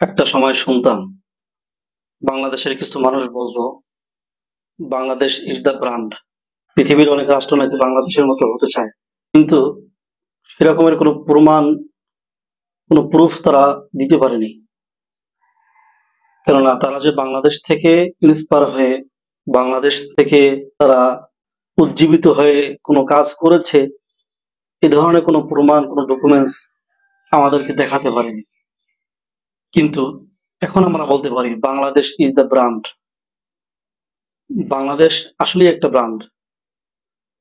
একটা সময় শুনতাম বাংলাদেশের কিছু মানুষ বলতো বাংলাদেশ ইজ দ্য ব্র্যান্ড। পৃথিবীর অনেক রাষ্ট্র নাকি বাংলাদেশের মতো হতে চায়, কিন্তু সেরকমের কোনো প্রমাণ, কোনো প্রুফ তারা দিতে পারেনি। কেননা তারা যে বাংলাদেশ থেকে ইন্সপায়ার হয়ে, বাংলাদেশ থেকে তারা উজ্জীবিত হয়ে কোনো কাজ করেছে, এ ধরনের কোনো প্রমাণ, কোনো ডকুমেন্টস আমাদেরকে দেখাতে পারেনি। কিন্তু এখন আমরা বলতে পারি Bangladesh is the brand. Bangladesh আসলেই একটা ব্র্যান্ড।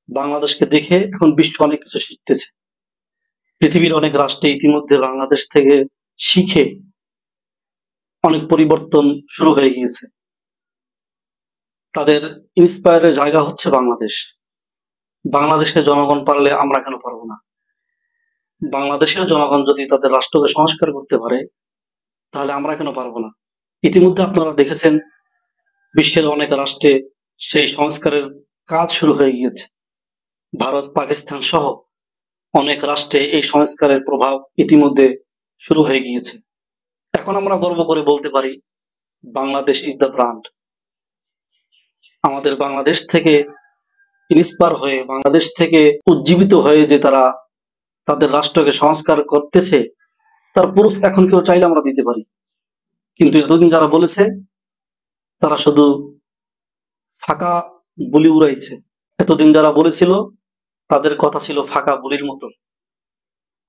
বাংলাদেশকে দেখে এখন বিশ্ব অনেক কিছু শিখতেছে। পৃথিবীর অনেক রাষ্ট্রে ইতিমধ্যে বাংলাদেশ থেকে শিখে অনেক পরিবর্তন শুরু হয়ে গিয়েছে। তাদের ইন্সপায়ারের জায়গা হচ্ছে বাংলাদেশ। বাংলাদেশের জনগণ পারলে আমরা কেন পারবো না? বাংলাদেশের জনগণ যদি তাদের রাষ্ট্রকে সংস্কার করতে পারে, তাহলে আমরা কেন পারবো না? ইতিমধ্যে আপনারা দেখেছেন বিশ্বের অনেক রাষ্ট্রে সেই সংস্কারের কাজ শুরু হয়ে গিয়েছে। ভারত, পাকিস্তান সহ অনেক রাষ্ট্রে এই সংস্কারের প্রভাব ইতিমধ্যে শুরু হয়ে গিয়েছে। এখন আমরা গর্ব করে বলতে পারি বাংলাদেশ ইজ দ্য ব্র্যান্ড। আমাদের বাংলাদেশ থেকে ইন্সপায়ার হয়ে, বাংলাদেশ থেকে উজ্জীবিত হয়ে যে তারা তাদের রাষ্ট্রকে সংস্কার করতেছে, তার প্রুফ এখন কেউ চাইলে আমরা দিতে পারি। কিন্তু এতদিন যারা বলেছে তারা শুধু ফাঁকা বুলি উড়াইছে। এতদিন যারা বলেছিল তাদের কথা ছিল ফাঁকা বুলির মতো।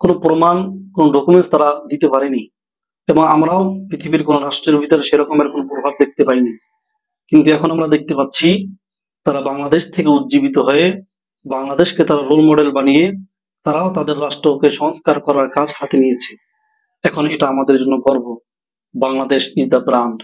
কোনো প্রমাণ, কোনো ডকুমেন্টস তারা দিতে পারেনি, এবং আমরাও পৃথিবীর কোন রাষ্ট্রের ভিতরে সেরকমের কোনো প্রভাব দেখতে পাইনি। কিন্তু এখন আমরা দেখতে পাচ্ছি তারা বাংলাদেশ থেকে উজ্জীবিত হয়ে, বাংলাদেশকে তারা রোল মডেল বানিয়ে তারাও তাদের রাষ্ট্রকে সংস্কার করার কাজ হাতে নিয়েছে। এখন এটা আমাদের জন্য গর্ব। Bangladesh is the brand.